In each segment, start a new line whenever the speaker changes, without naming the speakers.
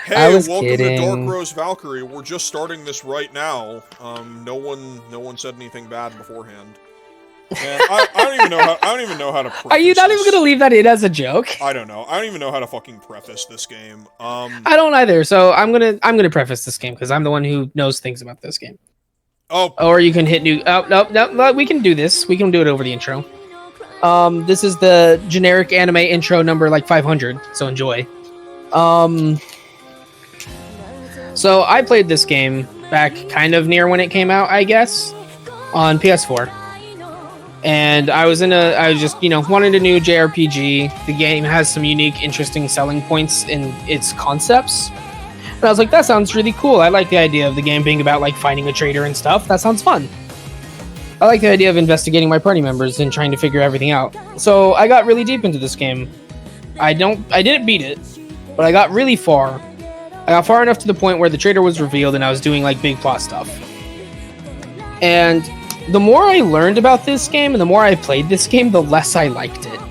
I
Hey,
was
welcome to Dark
kidding.
Rose Valkyrie. We're just starting this right now. No one said anything bad beforehand. Man, I don't even know how to
Are you
preface
not even
this.
gonna leave that in as a joke?
I don't know. I don't even know how to fucking preface this game.
I don't either. So I'm gonna preface this game because I'm the one who knows things about this game.
Oh,
Or you can hit new. Oh no, we can do this. We can do it over the intro. This is the generic anime intro number like 500. So enjoy. Um, so I played this game back kind of near when it came out, I guess, on PS4. And I was just, wanted a new JRPG. The game has some unique, interesting selling points in its concepts. And I was like, that sounds really cool. I like the idea of the game being about like finding a traitor and stuff. That sounds fun. I like the idea of investigating my party members and trying to figure everything out. So I got really deep into this game. I didn't beat it, but I got really far. I got far enough to the point where the traitor was revealed and I was doing like big plot stuff. And the more I learned about this game and the more I played this game, the less I liked it.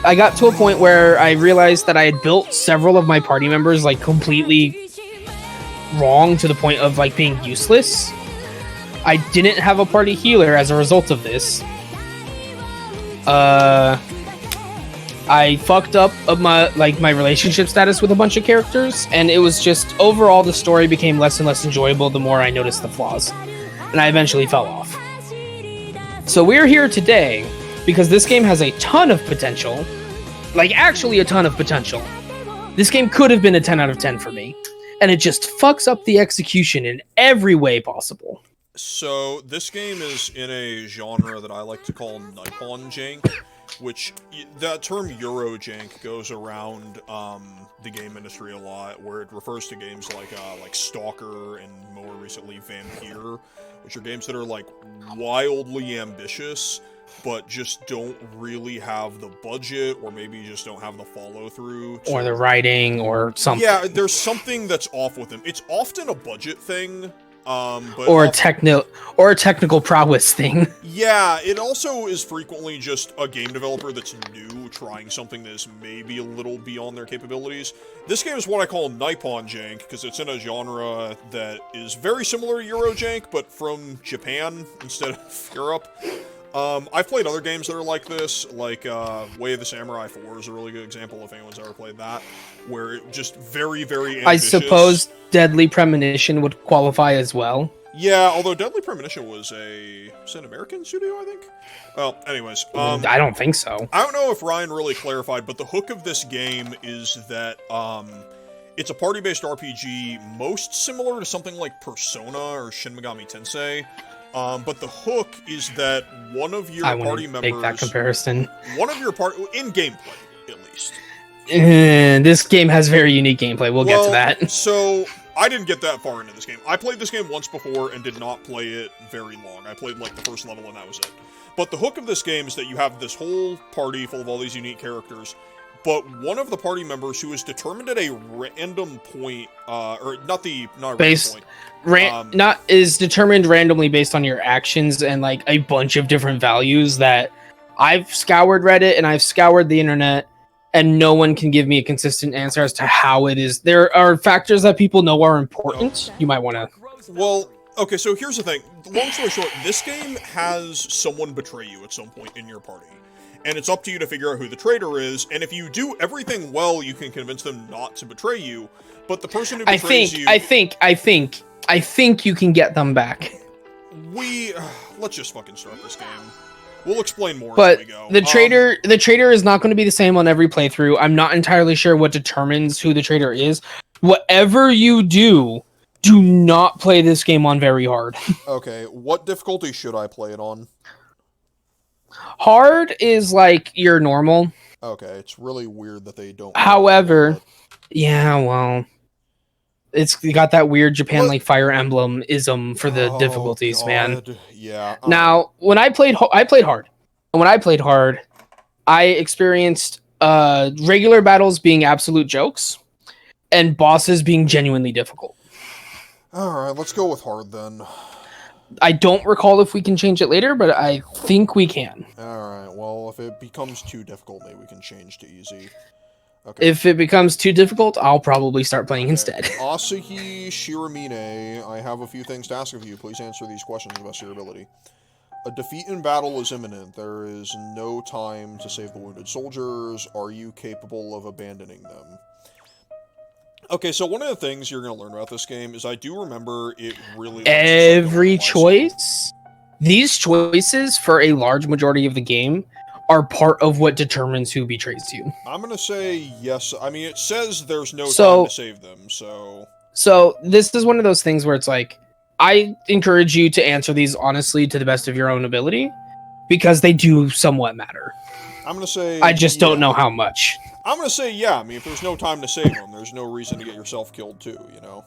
I got to a point where I realized that I had built several of my party members like completely wrong to the point of like being useless. I didn't have a party healer as a result of this. I fucked up my relationship status with a bunch of characters, and it was just overall the story became less and less enjoyable the more I noticed the flaws, and I eventually fell off. So we're here today because this game has a ton of potential, like actually a ton of potential. This game could have been a 10 out of 10 for me, and it just fucks up the execution in every way possible.
so this game is in a genre that I like to call Nippon jank, which that term Eurojank goes around the game industry a lot, where it refers to games like Stalker and more recently Vampire, which are games that are like wildly ambitious, but just don't really have the budget, or maybe just don't have the follow through,
Or the writing, or something.
Yeah, there's something that's off with them. It's often a budget thing. But
or
often,
a technical prowess thing.
yeah, it also is frequently just a game developer that's new, trying something that is maybe a little beyond their capabilities. This game is what I call Nippon jank, because it's in a genre that is very similar to Eurojank, but from Japan instead of Europe. I've played other games that are like this, like Way of the Samurai 4 is a really good example if anyone's ever played that, where it just very, very ambitious.
I suppose Deadly Premonition would qualify as well.
Yeah, although Deadly Premonition was an American studio, I think? Well, anyways.
I don't think so.
I don't know if Ryan really clarified, but the hook of this game is that it's a party-based RPG, most similar to something like Persona or Shin Megami Tensei. But the hook is that one of your party members...
make that comparison.
One of your in gameplay, at least.
This game has very unique gameplay. We'll get to that.
So, I didn't get that far into this game. I played this game once before and did not play it very long. I played, like, the first level and that was it. But the hook of this game is that you have this whole party full of all these unique characters, but one of the party members who is determined at a random point, or not a random point,
is determined randomly based on your actions and like a bunch of different values that I've scoured Reddit and I've scoured the internet, and no one can give me a consistent answer as to how it is. There are factors that people know are important. You might want to.
Well, okay, so here's the thing. Long story short, this game has someone betray you at some point in your party. And it's up to you to figure out who the traitor is, and if you do everything well, you can convince them not to betray you, but the person who betrays you...
I think you can get them back.
Let's just fucking start this game. We'll explain more
as
we go.
The traitor is not going to be the same on every playthrough. I'm not entirely sure what determines who the traitor is. Whatever you do not play this game on very hard.
Okay, what difficulty should I play it on?
Hard is like your normal.
Okay, it's really weird that they don't...
However, yeah, well... It's got that weird Japan like Fire Emblem ism for the difficulties, God. Man.
Yeah.
Now, when I played hard. And when I played hard, I experienced regular battles being absolute jokes and bosses being genuinely difficult.
Alright, let's go with hard then.
I don't recall if we can change it later, but I think we can.
Alright, well, if it becomes too difficult, maybe we can change to easy. Okay.
If it becomes too difficult, I'll probably start playing instead.
Asahi Shiramine, I have a few things to ask of you. Please answer these questions to the best of your ability. A defeat in battle is imminent. There is no time to save the wounded soldiers. Are you capable of abandoning them? Okay, so one of the things you're going to learn about this game is I do remember it really...
Every choice? These choices, for a large majority of the game, are part of what determines who betrays you.
I'm going to say yes. I mean, it says there's no time to save them, so...
So, this is one of those things where it's like, I encourage you to answer these honestly to the best of your own ability, because they do somewhat matter.
I'm going to say...
I just don't know how much.
I'm going to say, yeah, I mean, if there's no time to save them, there's no reason to get yourself killed too, you know?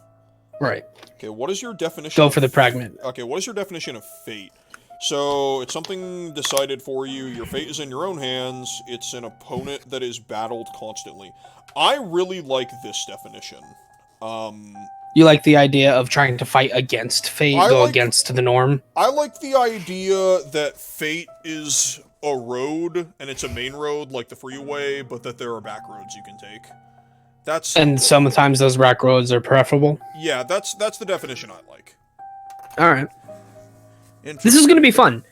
Right.
Okay, what is your definition
Go for the pragmatic.
Okay, what is your definition of fate? So, it's something decided for you, your fate is in your own hands, it's an opponent that is battled constantly. I really like this definition.
You like the idea of trying to fight against fate, against the norm? I
like the idea that fate is a road, and it's a main road, like the freeway, but that there are back roads you can take.
And sometimes those back roads are preferable?
Yeah, that's the definition I like.
Alright. This is going to be fun.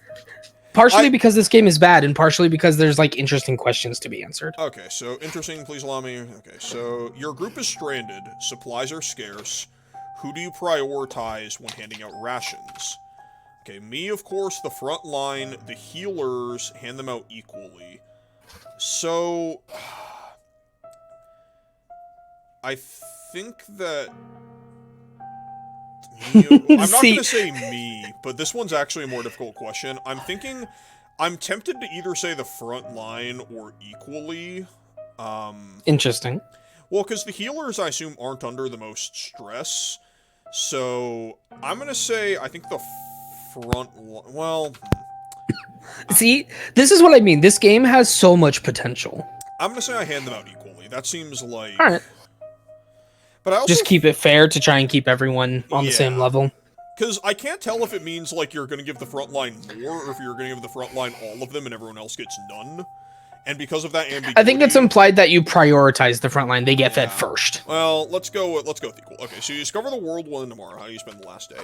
Partially because this game is bad, and partially because there's, like, interesting questions to be answered.
Okay, so, interesting, please allow me... Okay, so, your group is stranded, supplies are scarce. Who do you prioritize when handing out rations? Okay, me, of course, the front line, the healers, hand them out equally. So... I think that... I'm not going to say me, but this one's actually a more difficult question. I'm tempted to either say the front line or equally.
Interesting.
Well, because the healers, I assume, aren't under the most stress. So, I'm going to say, I think the front line... Well...
See, this is what I mean. This game has so much potential.
I'm going to say I hand them out equally. That seems like...
Alright.
But I also...
Just keep it fair to try and keep everyone on the same level.
Because I can't tell if it means, like, you're going to give the front line more, or if you're going to give the front line all of them and everyone else gets none. And because of that ambiguity...
I think it's implied that you prioritize the front line. They get fed first.
Well, let's go with equal. Okay, so you discover the world one tomorrow. How do you spend the last day?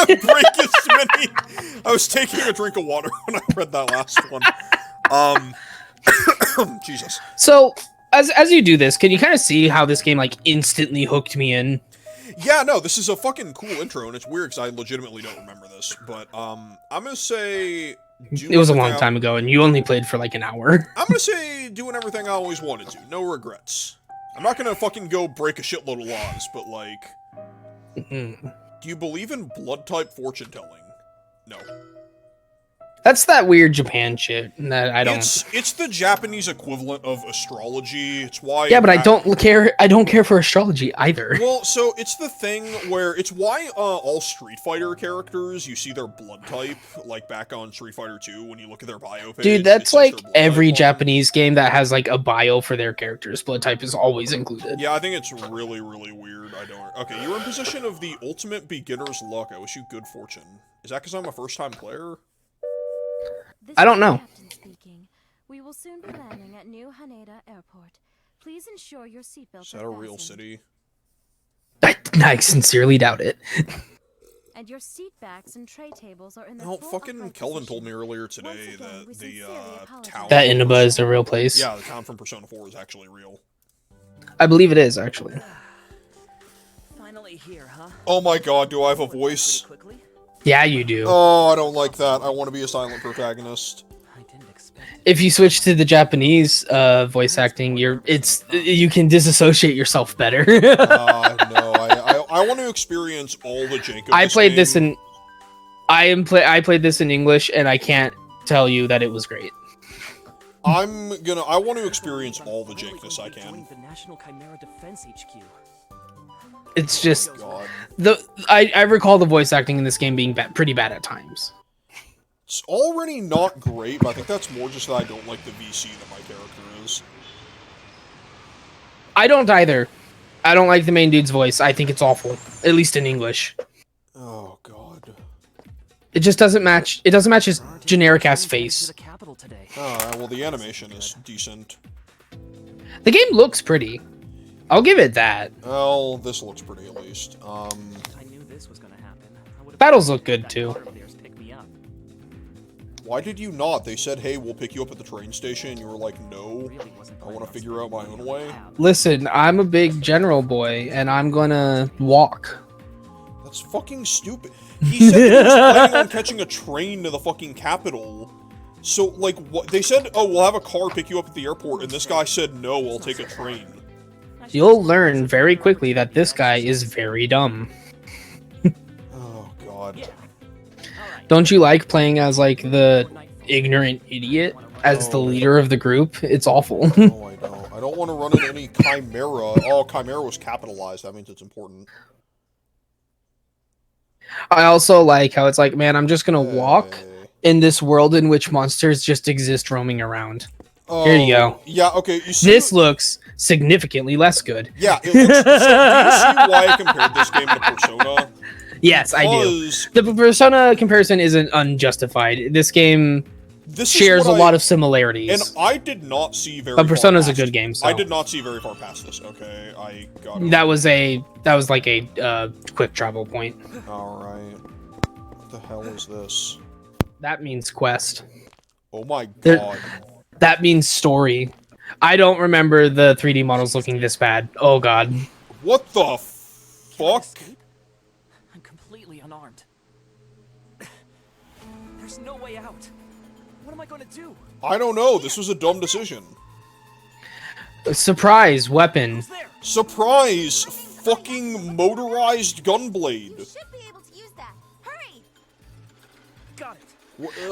Break it, Smitty! I was taking a drink of water when I read that last one. Jesus.
So... As you do this, can you kind of see how this game, like, instantly hooked me in?
Yeah, no, this is a fucking cool intro, and it's weird because I legitimately don't remember this, but, I'm gonna say...
It was a long time ago, and you only played for, like, an hour.
I'm gonna say doing everything I always wanted to. No regrets. I'm not gonna fucking go break a shitload of laws, but, like... Do you believe in blood-type fortune-telling? No.
That's that weird Japan shit that I don't...
It's the Japanese equivalent of astrology. It's why...
Yeah, but I don't care for astrology either.
Well, so it's the thing where... It's why all Street Fighter characters, you see their blood type, like back on Street Fighter 2, when you look at their bio page.
Dude, that's like every Japanese game that has like a bio for their characters. Blood type is always included.
Yeah, I think it's really, really weird. I don't... Okay, you're in possession of the ultimate beginner's luck. I wish you good fortune. Is that because I'm a first-time player?
I don't know.
We will soon be landing at New Haneda Airport. Please ensure your seatbelts.
Is that a real city?
I sincerely doubt it.
And your seat backs and tray tables are in the
No, fucking Kelvin told me earlier today that the town...
That Inaba is a real place.
Yeah, the town from Persona 4 is actually real.
I believe it is, actually.
Finally here, huh?
Oh my god, do I have a voice?
Yeah, you do.
Oh, I don't like that. I want to be a silent protagonist.
If you switch to the Japanese voice acting, you can disassociate yourself better.
No, I want to experience all the jank of
I played
game.
this in I played this in English, and I can't tell you that it was great.
I want to experience all the jankness I can.
It's just I recall the voice acting in this game being pretty bad at times.
It's already not great, but I think that's more just that I don't like the VC that my character is.
I don't either. I don't like the main dude's voice. I think it's awful, at least in English.
Oh god.
It just doesn't match. It doesn't match his generic ass face.
Well, the animation is decent.
The game looks pretty. I'll give it that.
Well, this looks pretty at least.
I knew this was gonna happen.
Battles look good too.
Why did you not? They said, hey, we'll pick you up at the train station, and you were like, no, I want to figure out my own way.
Listen, I'm a big general boy, and I'm gonna walk.
That's fucking stupid. He said he was planning on catching a train to the fucking capital. So, like, what? They said, oh, we'll have a car pick you up at the airport, and this guy said, no, I'll take a train.
You'll learn very quickly that this guy is very dumb.
Oh, God.
Don't you like playing as, like, the ignorant idiot as the leader of the group? It's awful.
No, I don't. I don't want to run into any Chimera. Oh, Chimera was capitalized. That means it's important.
I also like how it's like, man, I'm just gonna walk in this world in which monsters just exist roaming around. Here you go.
Yeah, okay. You see
This looks significantly less good.
Yeah, it looks... So, do you see why I compared this game to Persona?
Yes, I do. The Persona comparison isn't unjustified. This game shares a lot of similarities.
And I did not see very
But Persona's
far
a good game, so.
I did not see very far past this. Okay, I got it.
That was like a quick travel point.
Alright. What the hell is this?
That means quest.
Oh my god.
That means story. I don't remember the 3D models looking this bad. Oh god.
What the fuck?
I'm completely unarmed. There's no way out. What am I going to do?
I don't know. This was a dumb decision.
Surprise weapon.
Surprise! Fucking motorized gunblade.
You should be able to use that. Hurry!
Got it.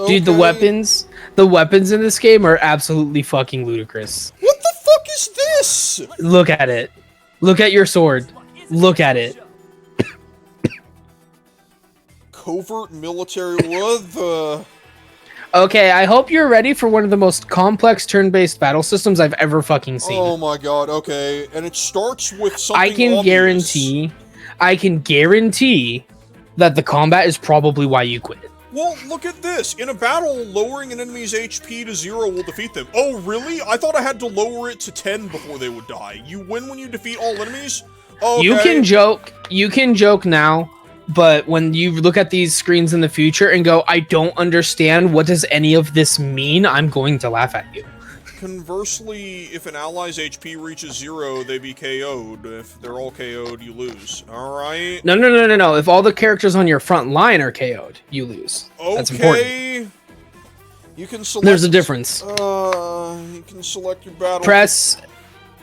Dude, the weapons in this game are absolutely fucking ludicrous.
What the fuck is this?
Look at it. Look at your sword. Look at it.
Covert military, what the...
Okay, I hope you're ready for one of the most complex turn-based battle systems I've ever fucking seen.
Oh my god, okay. And it starts with something
I can guarantee that the combat is probably why you quit.
Well, look at this. In a battle, lowering an enemy's HP to 0 will defeat them. Oh, really? I thought I had to lower it to 10 before they would die. You win when you defeat all enemies? Okay.
You can joke now, but when you look at these screens in the future and go, I don't understand, what does any of this mean? I'm going to laugh at you.
Conversely, if an ally's HP reaches 0, they be KO'd. If they're all KO'd, you lose. Alright?
No. If all the characters on your front line are KO'd, you lose.
Okay.
That's important.
You can select...
There's a difference.
You can select your battle...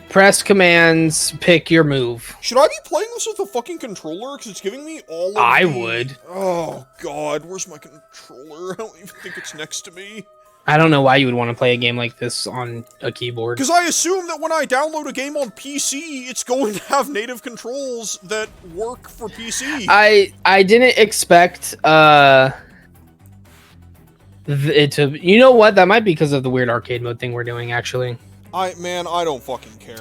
Press commands, pick your move.
Should I be playing this with a fucking controller? Because it's giving me all of
I would.
Oh, God. Where's my controller? I don't even think it's next to me.
I don't know why you would want to play a game like this on a keyboard.
Because I assume that when I download a game on PC, it's going to have native controls that work for PC.
I didn't expect it to... You know what? That might be because of the weird arcade mode thing we're doing, actually.
Man, I don't fucking care.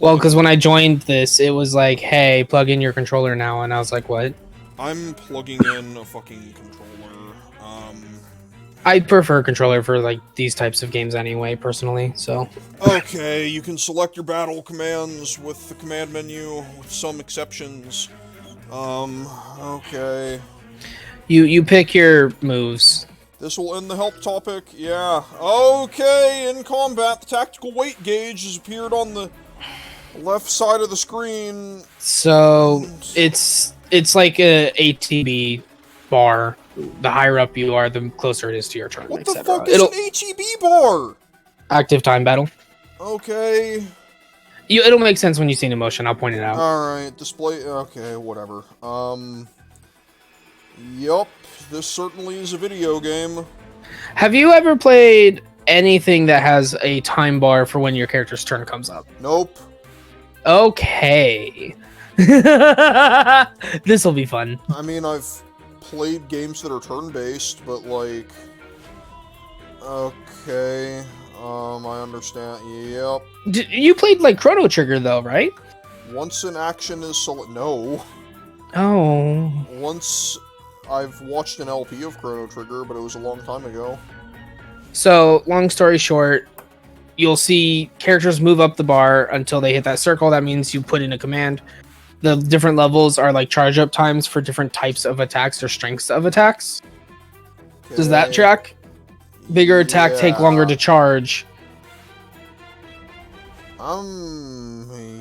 Well, because when I joined this, it was like, hey, plug in your controller now, and I was like, what?
I'm plugging in a fucking controller.
I prefer a controller for, like, these types of games anyway, personally, so...
Okay, you can select your battle commands with the command menu, with some exceptions. Okay.
You pick your moves.
This will end the help topic, yeah. Okay, in combat, the tactical weight gauge has appeared on the left side of the screen.
So, it's like a ATB bar. The higher up you are, the closer it is to your turn,
What the fuck is an ATB bar?
Active time battle.
Okay.
It'll make sense when you see an emotion, I'll point it out.
Alright, display, okay, whatever. Yup, this certainly is a video game.
Have you ever played anything that has a time bar for when your character's turn comes up?
Nope.
Okay. This'll be fun.
I mean, I've played games that are turn-based, but like... Okay, I understand, yep.
You played, like, Chrono Trigger, though, right?
Once an action is no.
Oh.
Once I've watched an LP of Chrono Trigger, but it was a long time ago.
So, long story short, you'll see characters move up the bar until they hit that circle. That means you put in a command. The different levels are like charge up times for different types of attacks or strengths of attacks. Does that
Okay.
track? Bigger attack take longer to charge.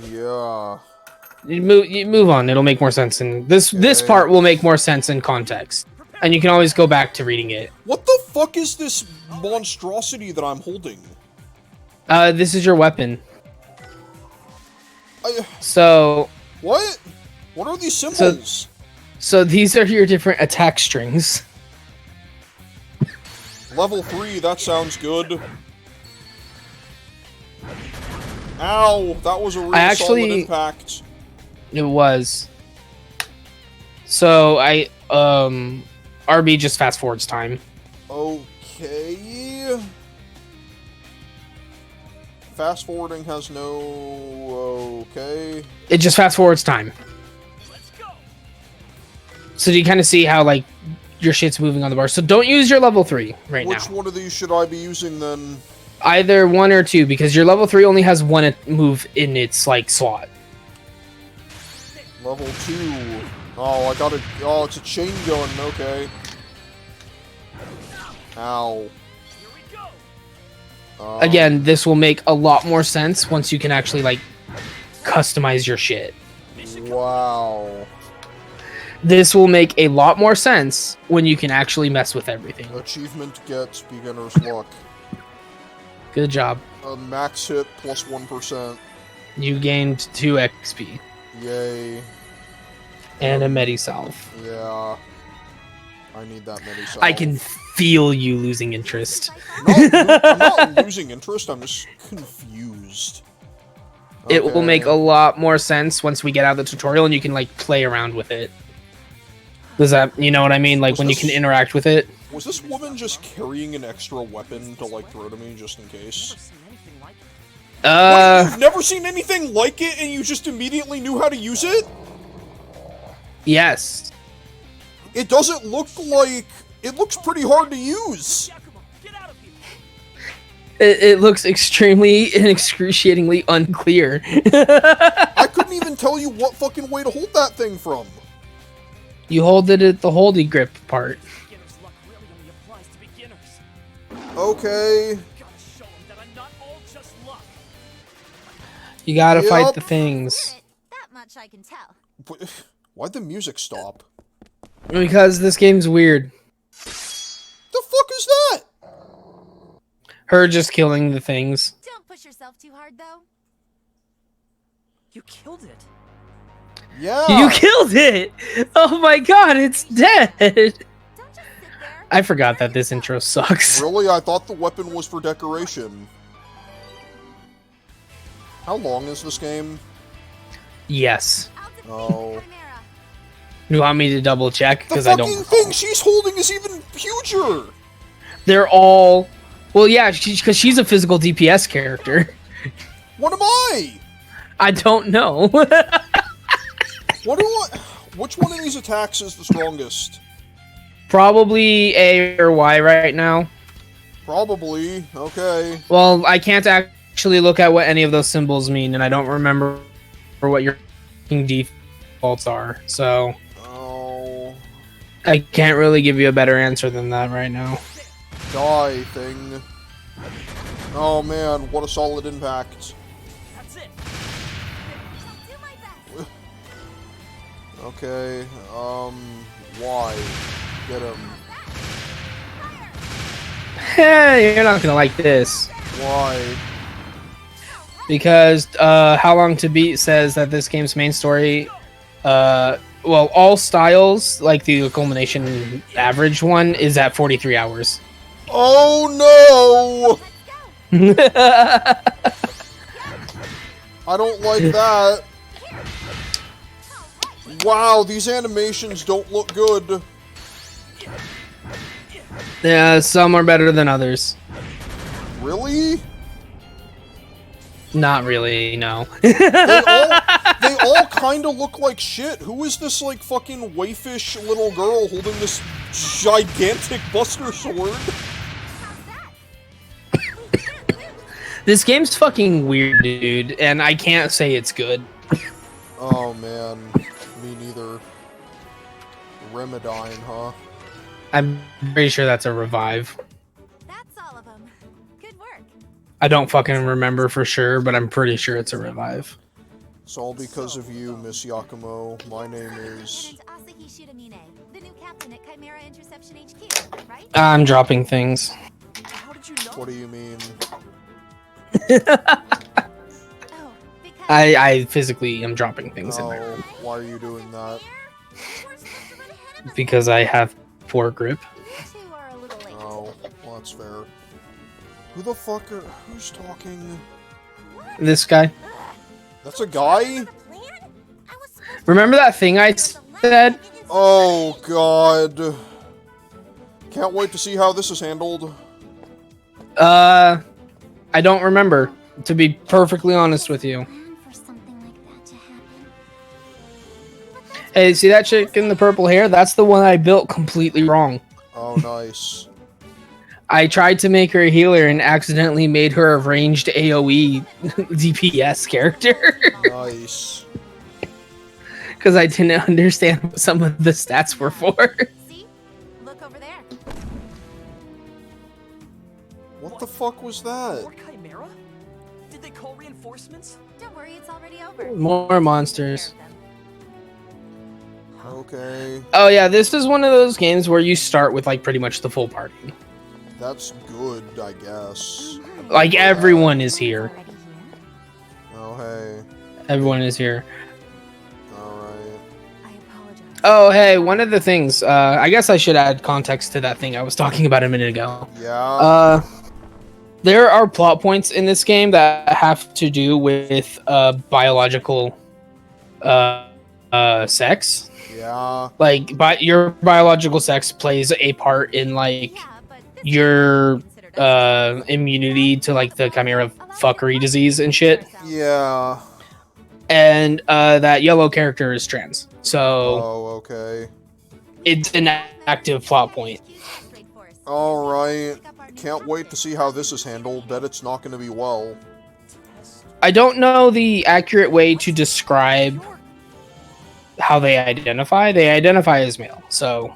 Yeah.
You move on. It'll make more sense. And this
Okay.
part will make more sense in context. And you can always go back to reading it.
What the fuck is this monstrosity that I'm holding?
This is your weapon.
I,
So
what? What are these symbols?
so these are your different attack strings.
Level 3, that sounds good. Ow, that was a really solid impact.
It was. So RB just fast forwards time.
Okay. Fast forwarding has no... Okay.
It just fast forwards time.
Let's go.
So you kind of see how like your shit's moving on the bar. So don't use your level 3 right now.
Which one of these should I be using then?
Either 1 or 2, because your level 3 only has one move in its like slot.
Level 2. Oh, I got it. Oh, it's a chain gun. Okay. Ow.
Here we go.
Again, this will make a lot more sense once you can actually like customize your shit.
Wow.
This will make a lot more sense when you can actually mess with everything.
Achievement gets beginner's luck.
Good job.
A max hit plus 1%.
You gained 2 XP
Yay.
and a Medisalve.
Yeah. I need that Medisalve.
I can feel you losing interest.
I'm not losing interest, I'm just confused.
It will
Okay.
make a lot more sense once we get out of the tutorial and you can like play around with it. Does that, you know what I mean? Like
Was
when you
this-
can interact with it.
Was this woman just carrying an extra weapon to, like, throw to me just in case?
Never seen anything like it.
What, you've never seen anything like it and you just immediately knew how to use it?
Yes.
It doesn't look like... It looks pretty hard to use.
Yakumo, get out of here.
It looks extremely and excruciatingly unclear.
I couldn't even tell you what fucking way to hold that thing from.
You hold it at the holdy grip part.
Beginner's luck really only applies to beginners.
Okay.
Gotta show them that I'm not all just luck.
You gotta fight
Yup.
the things.
That much I can tell.
Why'd the music stop?
Because this game's weird.
The fuck is that?
Her just killing the things.
Don't push yourself too hard, though.
You killed it.
Yeah.
You killed it! Oh my god, it's dead!
Don't just sit there.
I forgot that this intro sucks.
Really? I thought the weapon was for decoration. How long is this game?
Yes.
I'll defeat
Oh.
Chimera.
You want me to double check?
The
Because I
fucking
don't.
thing she's holding is even huger!
They're all. Well, yeah, because she's a physical DPS character.
What am I?
I don't know.
What do I... Which one of these attacks is the strongest?
Probably A or Y right now.
Probably. Okay.
Well, I can't actually look at what any of those symbols mean, and I don't remember what your defaults are. So
Oh...
I can't really give you a better answer than that right now.
Die thing. Oh man, what a solid impact.
That's it.
I'll do my best.
Okay, why? Get him.
You're not gonna like this.
Why?
Because How Long to Beat says that this game's main story, well, all styles, like the culmination average one, is at 43 hours.
Oh no! I don't like that. Wow, these animations don't look good.
Yeah, some are better than others.
Really?
Not really, no.
They all kind of look like shit. Who is this, like, fucking waifish little girl holding this gigantic Buster Sword?
This game's fucking weird, dude, and I can't say it's good.
Oh, man. Me neither. Remedine, huh?
I'm pretty sure that's a revive.
That's all of them. Good work.
I don't fucking remember for sure, but I'm pretty sure it's a revive.
It's all because of you, Miss Yakumo. My name is...
Lieutenant Asahi Shudamine, the new captain at Chimera Interception HQ, right?
I'm dropping things.
How did you know?
What do you mean?
Oh, because
I physically am dropping things in there
Oh, why are you doing that?
because I have poor grip.
you two are a little late.
Oh, well, that's fair. Who the fuck are... Who's talking?
This guy.
That's a guy?
Remember that thing I said?
Oh, God. Can't wait to see how this is handled.
I don't remember, to be perfectly honest with you.
Plan for something like that to happen.
Hey, see that chick in the purple hair? That's the one I built completely wrong.
Oh, nice.
I tried to make her a healer and accidentally made her a ranged AoE DPS character.
Nice.
Because I didn't understand what some of the stats were for.
See? Look over there.
What the fuck was that?
More Chimera? Did they call reinforcements?
Don't worry, it's already over.
More monsters.
Okay.
Oh yeah, this is one of those games where you start with like pretty much the full party.
That's good, I guess.
Like everyone is here.
Already here?
Oh, hey.
Everyone is here.
Alright.
I apologize.
Oh hey, one of the things, I guess I should add context to that thing I was talking about a minute ago.
Yeah.
There are plot points in this game that have to do with biological sex.
Yeah.
Like, your biological sex plays a part in like
Yeah, but this
your
is considered
immunity to like the chimera fuckery disease and shit.
Yeah.
And that yellow character is trans, so
Oh, okay.
it's an active plot point.
Alright. Can't wait to see how this is handled. Bet it's not going to be well.
I don't know the accurate way to describe how they identify. They identify as male, so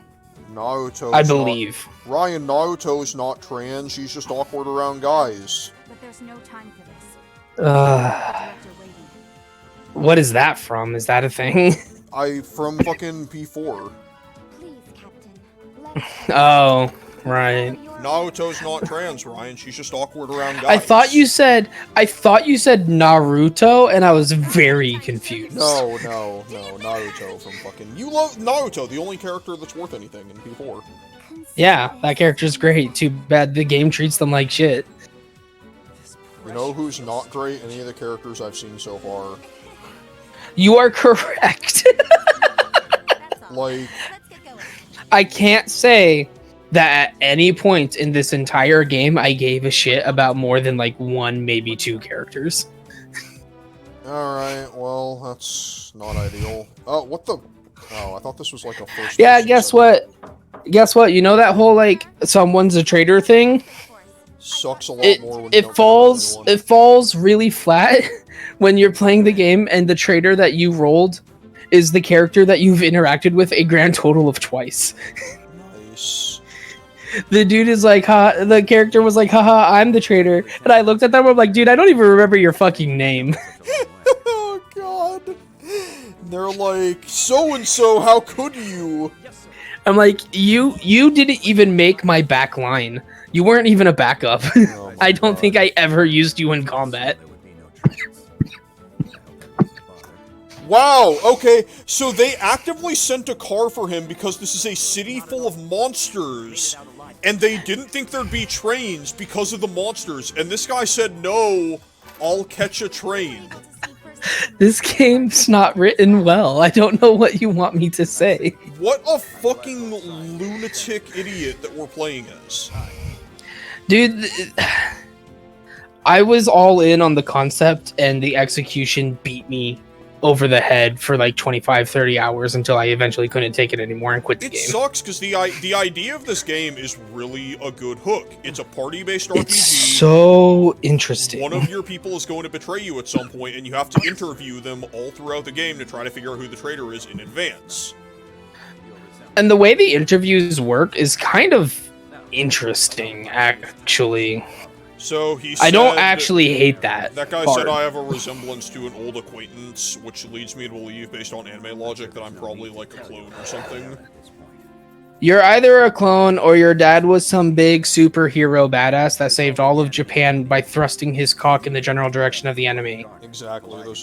Naruto.
I believe.
Ryan, Naruto's not trans. She's just awkward around guys.
But there's no time for this.
Uh, what is that from? Is that a thing?
From fucking P4.
Please, Captain.
Oh, right.
Naruto's not trans, Ryan. She's just awkward around guys.
I thought you said Naruto, and I was very confused.
No, Naruto from fucking... You love Naruto, the only character that's worth anything in P4.
Yeah, that character's great. Too bad the game treats them like shit.
You know who's not great? Any of the characters I've seen so far.
You are correct.
Like...
Let's get going.
I can't say that at any point in this entire game I gave a shit about more than like one, maybe two characters.
Alright, well, that's not ideal. Oh, what the... Oh, I thought this was like a first...
Yeah,
person
guess
setting.
what? Guess what? You know that whole like someone's a traitor thing?
Sucks a lot more when you don't get anyone.
It falls really flat when you're playing the game and the traitor that you rolled is the character that you've interacted with a grand total of twice.
Nice.
The dude is like, the character was like, haha, I'm the traitor. And I looked at them, I'm like, dude, I don't even remember your fucking name.
Oh, God. They're like, so-and-so, how could you?
I'm like, you didn't even make my back line. You weren't even a backup.
Oh my
I don't
God.
think I ever used you in combat.
Wow, okay, so they actively sent a car for him because this is a city full of monsters, and they didn't think there'd be trains because of the monsters, and this guy said, no, I'll catch a train.
This game's not written well. I don't know what you want me to say.
What a fucking lunatic idiot that we're playing as.
Dude, I was all in on the concept, and the execution beat me over the head for like 25, 30 hours until I eventually couldn't take it anymore and quit the
It
game.
sucks because the idea of this game is really a good hook. It's a party-based RPG.
It's so interesting.
One of your people is going to betray you at some point, and you have to interview them all throughout the game to try to figure out who the traitor is in advance.
And the way the interviews work is kind of interesting, actually.
So he said,
I don't actually hate that.
That guy
part.
said I have a resemblance to an old acquaintance, which leads me to believe, based on anime logic, that I'm probably like a clone or something.
You're either a clone or your dad was some big superhero badass that saved all of Japan by thrusting his cock in the general direction of the enemy.
Exactly. That's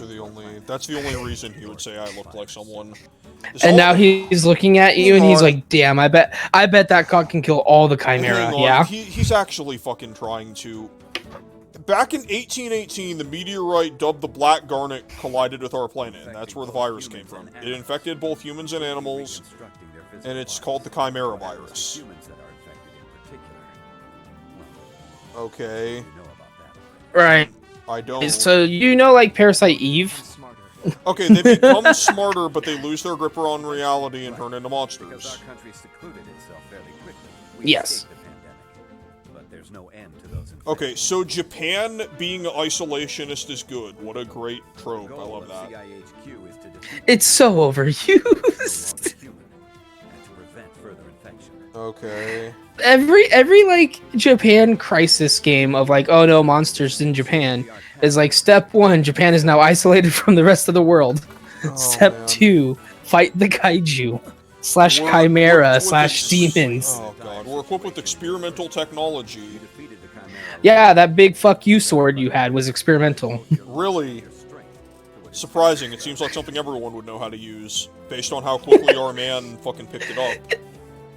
the only reason he would say I looked like someone.
And now he's looking at you and he's like, "Damn, I bet that cock can kill all the Chimera." Yeah.
He's actually fucking trying to. Back in 1818, the meteorite dubbed the Black Garnet collided with our planet, and that's where the virus came from. It infected both humans and animals, and it's called the Chimera virus. Okay.
Right.
I don't.
So like Parasite Eve?
Okay, they become smarter, but they lose their grip on reality and turn into monsters.
Yes.
Okay, so Japan being isolationist is good. What a great trope. I love that.
It's so overused.
Okay.
Every like Japan crisis game of like, oh no, monsters in Japan is like step 1, Japan is now isolated from the rest of the world. Step 2, fight the kaiju / chimera / demons.
Oh god, we're equipped with experimental technology.
Yeah, that big fuck you sword you had was experimental.
Really? Surprising. It seems like something everyone would know how to use, based on how quickly our man fucking picked it up.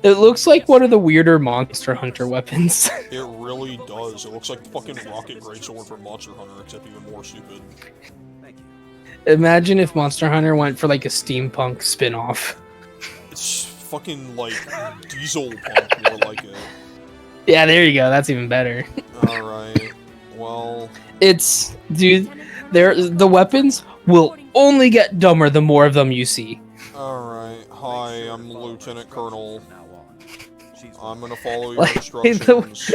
It looks like one of the weirder Monster Hunter weapons.
It really does. It looks like the fucking rocket greatsword from Monster Hunter, except even more stupid.
Imagine if Monster Hunter went for like a steampunk spin-off.
It's fucking like diesel punk, more like it.
Yeah, there you go. That's even better.
Alright. Well...
It's... Dude, the weapons will only get dumber the more of them you see.
Alright. Hi, I'm Lieutenant Colonel. I'm gonna follow your
Like,
instructions.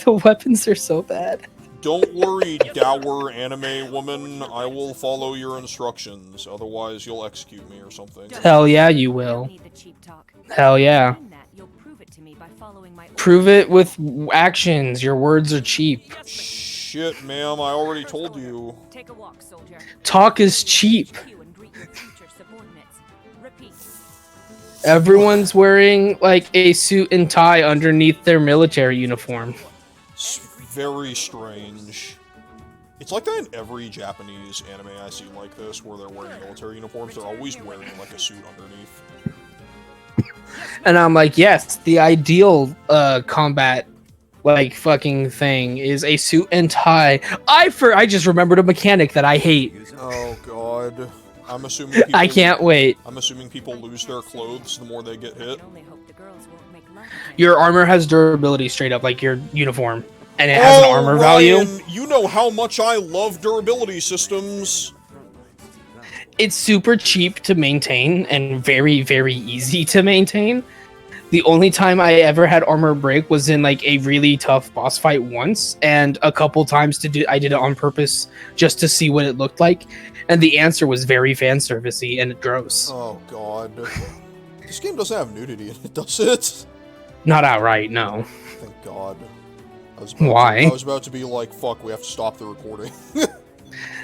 The weapons are so bad.
Don't worry, dour anime woman. I will follow your instructions. Otherwise, you'll execute me or something.
Hell yeah, you will. Hell yeah. Prove it with actions. Your words are cheap.
Shit, ma'am, I already told you.
Talk is cheap. Everyone's wearing like a suit and tie underneath their military uniform.
It's very strange. It's like that in every Japanese anime I see like this, where they're wearing military uniforms. They're always wearing like a suit underneath.
And I'm like, yes, the ideal combat like fucking thing is a suit and tie. I just remembered a mechanic that I hate.
Oh god. I'm assuming people,
I can't wait.
I'm assuming people lose their clothes the more they get hit.
Your armor has durability straight up, like your uniform. And it has an armor value.
You know how much I love durability systems.
It's super cheap to maintain and very, very easy to maintain. The only time I ever had armor break was in like a really tough boss fight once, and a couple times I did it on purpose just to see what it looked like, and the answer was very fan servicey and gross.
Oh god. This game doesn't have nudity in it, does it?
Not outright, no.
Thank god.
Why?
I was about to be like, fuck, we have to stop the recording.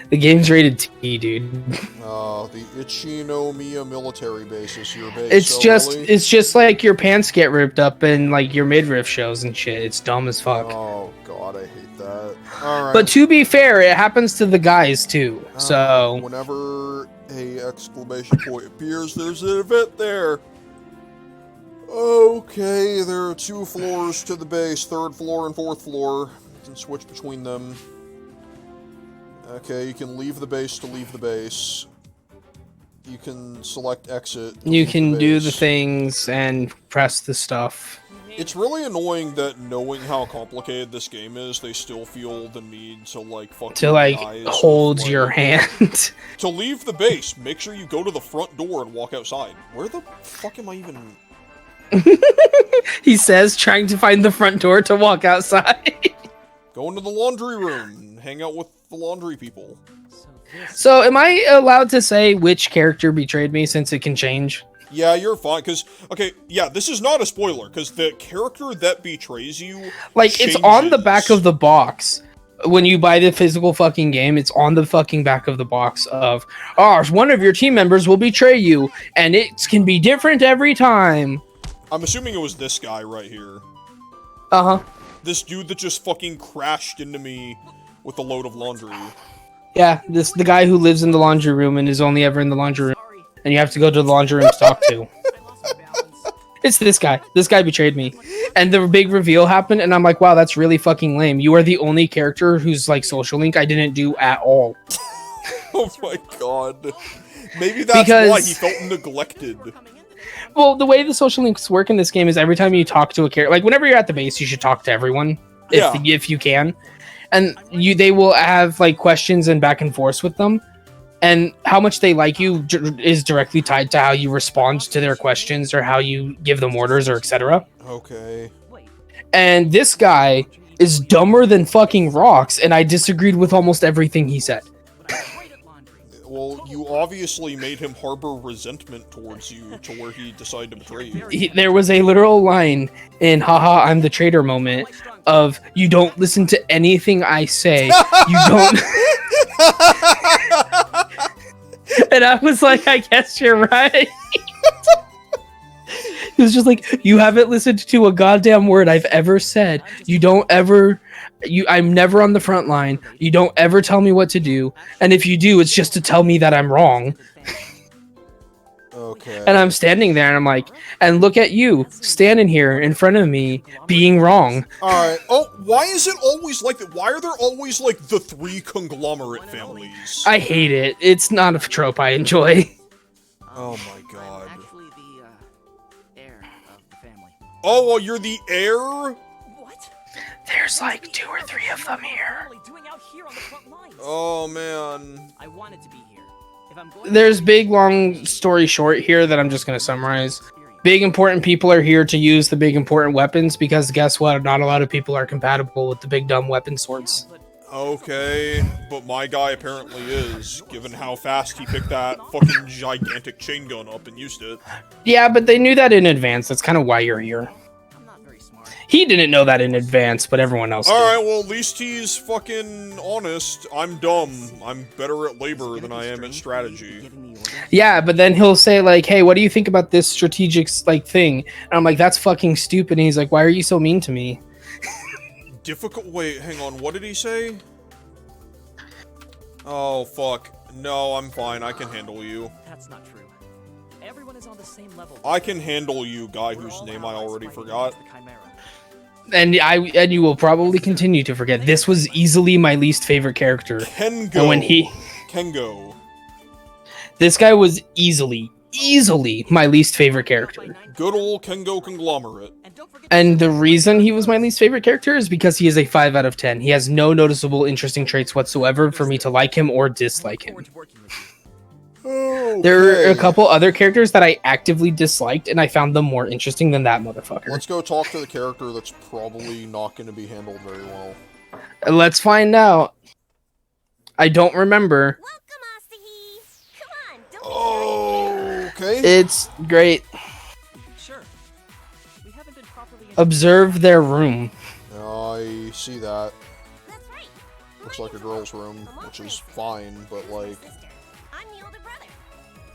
The game's rated T, dude.
The Ichinomiya military base is your base.
It's just like your pants get ripped up and like your midriff shows and shit. It's dumb as fuck.
Oh god, I hate that. Alright.
But to be fair, it happens to the guys too. So
whenever a exclamation point appears, there's an event there. Okay, there are 2 floors to the base, 3rd floor and 4th floor. You can switch between them. Okay, you can leave the base to leave the base. You can select exit.
You can do the things and press the stuff.
It's really annoying that knowing how complicated this game is, they still feel the need to, like, fucking
To, like,
guys
hold
with,
your
like,
hand.
To leave the base, make sure you go to the front door and walk outside. Where the fuck am I even...
He says, trying to find the front door to walk outside.
Go into the laundry room and hang out with the laundry people.
So, am I allowed to say which character betrayed me since it can change?
Yeah, you're fine, because... Okay, yeah, this is not a spoiler, because the character that betrays you...
Like, it's on the back of the box. When you buy the physical fucking game, it's on the fucking back of the box of, oh, one of your team members will betray you, and it can be different every time.
I'm assuming it was this guy right here.
Uh-huh.
This dude that just fucking crashed into me with a load of laundry.
Yeah, the guy who lives in the laundry room and is only ever in the laundry room, and you have to go to the laundry room to talk to. It's this guy. This guy betrayed me. And the big reveal happened, and I'm like, wow, that's really fucking lame. You are the only character whose, like, social link I didn't do at all.
Oh my god. Maybe that's why he felt neglected.
Well, the way the social links work in this game is every time you talk to a character, like, whenever you're at the base, you should talk to everyone, if you can. And they will have, like, questions and back and forth with them. And how much they like you is directly tied to how you respond to their questions or how you give them orders or etc.
Okay.
And this guy is dumber than fucking rocks, and I disagreed with almost everything he said.
Well, you obviously made him harbor resentment towards you to where he decided to betray you.
There was a literal line in haha, I'm the traitor moment of, you don't listen to anything I say. You don't... And I was like, I guess you're right. He was just like, you haven't listened to a goddamn word I've ever said. You don't ever... I'm never on the front line. You don't ever tell me what to do. And if you do, it's just to tell me that I'm wrong.
Okay.
And I'm standing there and I'm like, and look at you, standing here in front of me, being wrong.
Alright. Oh, why is it always like that? Why are there always, like, the 3 conglomerate families?
I hate it. It's not a trope I enjoy.
Oh my god.
I'm actually the heir of the family.
Oh, well, you're the heir?
What?
There's like 2 or 3 of them here.
Doing out here on the front lines?
Oh, man.
I wanted to be here. If I'm going
There's big, long story short here that I'm just going to summarize. Big, important people are here to use the big, important weapons because guess what? Not a lot of people are compatible with the big, dumb weapon swords.
Okay, but my guy apparently is, given how fast he picked that fucking gigantic chain gun up and used it.
Yeah, but they knew that in advance. That's kind of why you're here.
I'm not very smart.
He didn't know that in advance, but everyone else did.
Alright, well, at least he's fucking honest. I'm dumb. I'm better at labor than I am at strategy.
Yeah, but then he'll say, like, hey, what do you think about this strategic, like, thing? And I'm like, that's fucking stupid. And he's like, why are you so mean to me?
Difficult. Wait, hang on. What did he say? Oh, fuck. No, I'm fine. I can handle you.
That's not true. Everyone is on the same level.
I can handle you, guy whose name I already forgot.
And you will probably continue to forget. This was easily my least favorite character.
Kengo.
And when
Kengo.
This guy was easily my least favorite character.
Good old Kengo conglomerate.
And the reason he was my least favorite character is because he is a 5 out of 10. He has no noticeable interesting traits whatsoever for me to like him or dislike him.
Okay.
There are a couple other characters that I actively disliked, and I found them more interesting than that motherfucker.
Let's go talk to the character that's probably not going to be handled very well.
Let's find out. I don't remember.
Okay.
It's great.
Sure. We haven't been properly
Observe their room.
I see that.
That's right.
Looks like a girl's room, which is fine, but like...
I'm the older brother.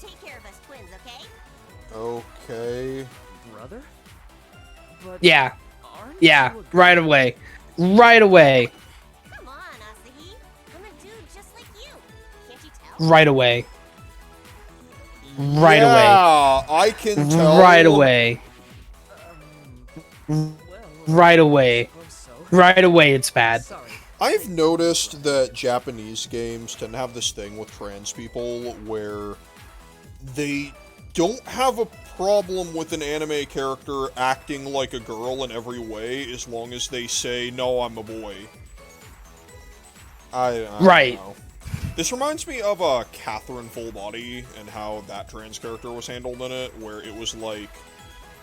Take care of us twins, okay?
Okay.
brother? But
Yeah.
aren't
Yeah.
you a
Right away. Right away.
Come on, Asahi. I'm a dude just like you. Can't you tell?
Right away. Right away.
Yeah, I can tell.
Right away.
well,
Right away.
suppose so.
Right away, it's bad.
Sorry.
I've noticed that Japanese games tend to have this thing with trans people where they don't have a problem with an anime character acting like a girl in every way, as long as they say, no, I'm a boy. I
Right.
don't know. This reminds me of Catherine Full Body and how that trans character was handled in it, where it was like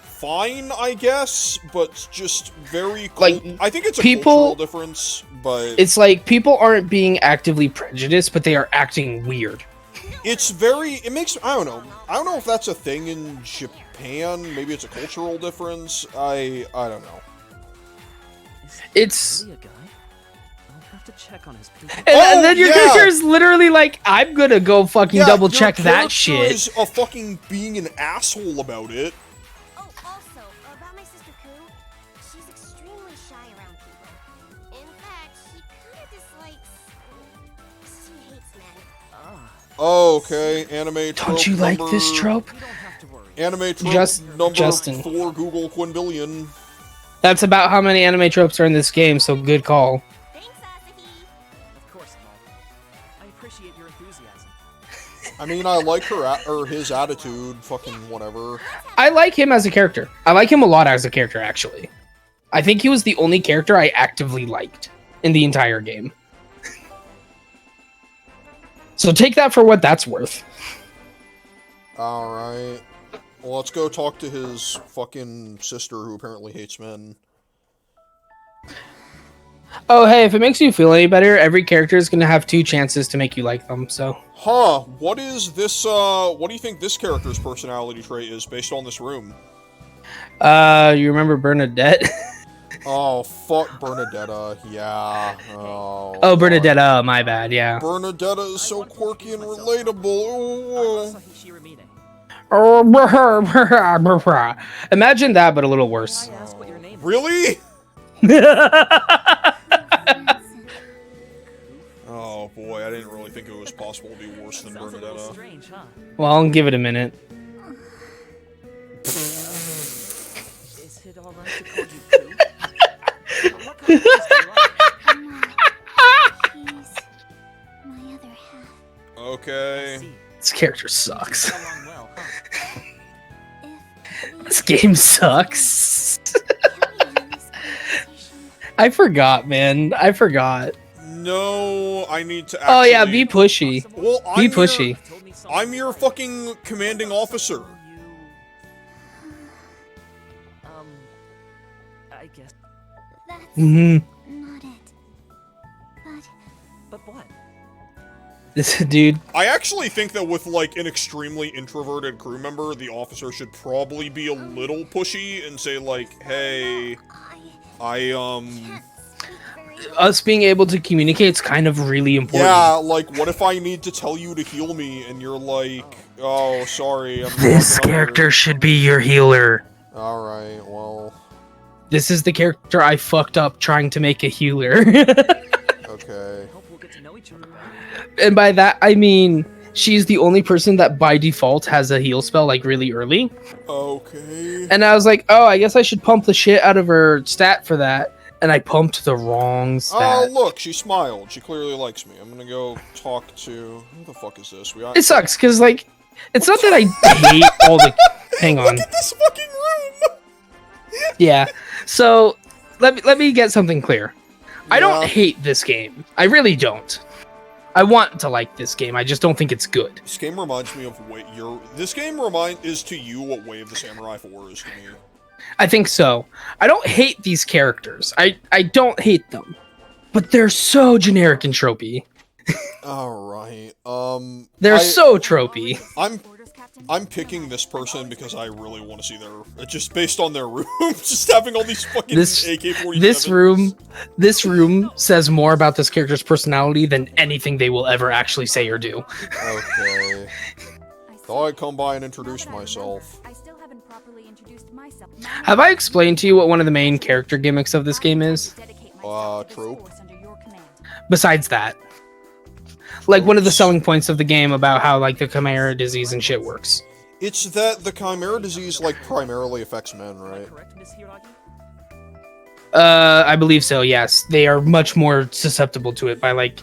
fine, I guess, but just very
Like,
I think it's a
people-
cultural difference, but
It's like people aren't being actively prejudiced, but they are acting weird.
it's very it makes I don't know if that's a thing in Japan. Maybe it's a cultural difference. I don't know.
It's
Really a guy? I'll have to check on his paper.
and then your
yeah.
character is literally like, I'm gonna go fucking
Yeah,
double
your
check that
character
shit.
Is a fucking being an asshole about it.
Oh, also, about my sister Koo, she's extremely shy around people. In fact, she kind of dislikes... She hates men.
Oh, okay, anime trope.
Don't you like this
number-
trope?
You don't have to worry.
Anime trope number
Justin.
4 Google Quinbillion.
That's about how many anime tropes are in this game, so good call.
Thanks, Asahi.
Of course, Mom. I appreciate your enthusiasm.
I mean, I like or his attitude, fucking whatever.
I like him as a character. I like him a lot as a character, actually. I think he was the only character I actively liked in the entire game. So take that for what that's worth.
Alright. Well, let's go talk to his fucking sister who apparently hates men.
Oh, hey, if it makes you feel any better, every character is going to have 2 chances to make you like them, so...
Huh, what is this, what do you think this character's personality trait is based on this room?
You remember Bernadette?
Oh, fuck Bernadetta, yeah. Oh,
Oh, Bernadetta, my bad, yeah.
Bernadetta is so quirky and relatable. Ooh.
Asahi Shiramine.
Imagine that, but a little worse.
I ask what your name is?
Really? Oh boy, I didn't really think it was possible to be worse than
Sounds a little
Bernadetta.
strange, huh?
Well, I'll give it a minute.
Is it alright to call you Koo? What kind of place do you like?
He's my other half.
Okay.
See,
This character sucks.
get along well, huh?
If
This game sucks.
we carry on this conversation,
I forgot, man. I forgot.
No, I need to actually...
Oh, yeah, be pushy.
Well,
Be pushy.
Told me something
I'm your fucking commanding officer.
I guess.
that's
hmm
not it. But
But what?
This dude.
I actually think that with, like, an extremely introverted crew member, the officer should probably be a little pushy and say, like, hey, I
Us being able to communicate is kind of really important.
yeah, like, what if I need to tell you to heal me, and you're like, oh, sorry, I'm
This
walking over
character should be your healer.
here." Alright, well,
This is the character I fucked up trying to make a healer.
okay.
I hope we'll get to know each other better.
And by that, I mean, she's the only person that by default has a heal spell, like, really early.
Okay.
And I was like, oh, I guess I should pump the shit out of her stat for that. And I pumped the wrong
Oh,
stat.
look, she smiled. She clearly likes me. I'm gonna go talk to... Who the fuck is this? We
It sucks, because, like, it's not that I hate all the... Hang on.
Look at this fucking room!
Yeah. So, let me get something clear. I don't
Yeah.
hate this game. I really don't. I want to like this game. I just don't think it's good.
This game reminds me of This game is to you what Way of the Samurai 4 is to me.
I think so. I don't hate these characters. I don't hate them. But they're so generic and tropey.
Alright,
They're so tropey.
I'm picking this person because I really want to see their... Just based on their room, just having all these fucking AK-47s.
This room says more about this character's personality than anything they will ever actually say or do.
Okay. Thought I'd come by and introduce myself.
I still haven't properly introduced myself.
Have I explained to you what one of the main character gimmicks of this game is?
Trope.
Besides that. Like, one of the selling points of the game about how, like, the Chimera disease and shit works.
It's that the Chimera disease, like, primarily affects men, right?
Correct, Miss Hiragi?
I believe so, yes. They are much more susceptible to it by, like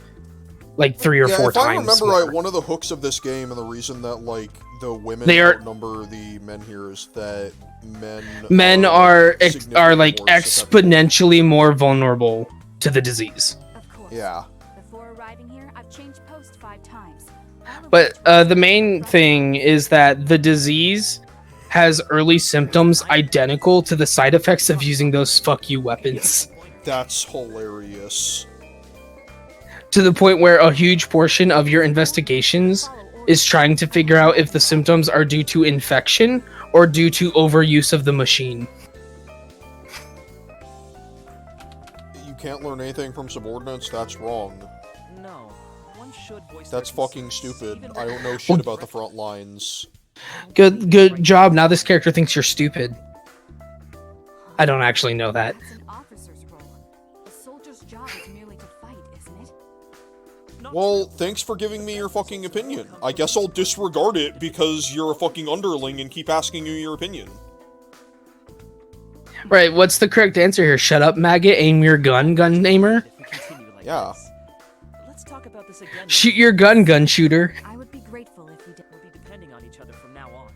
like 3 or 4
if I
times.
remember
more.
right, one of the hooks of this game and the reason that like the women
They are-
outnumber the men here is that
Men are
significantly
like
more susceptible.
exponentially more vulnerable to the disease.
Of course.
Yeah.
Before arriving here, I've changed post 5 times. All of
But
which
the main thing is that the disease has early symptoms identical to the side effects of using those fuck you weapons.
That's hilarious.
To the point where a huge portion of your investigations is trying to figure out if the symptoms are due to infection or due to overuse of the machine.
You can't learn anything from subordinates. That's wrong.
No, one should voice
That's
their
fucking
concerns,
stupid.
even
I
though-
don't know shit about the front lines.
Good job. Now this character thinks you're stupid. I don't actually know that.
That's an officer's role. A soldier's job is merely to fight, isn't it?
Not
Well,
true.
thanks for giving me your fucking opinion. I guess I'll disregard it because you're a fucking underling and keep asking you your opinion.
Right, what's the correct answer here? Shut up, maggot, aim your gun, gun aimer.
If we continue like
Yeah.
this. Let's talk about this again.
Shoot your gun, gun shooter.
I would be grateful if we did.
We'll be depending on each other from now on.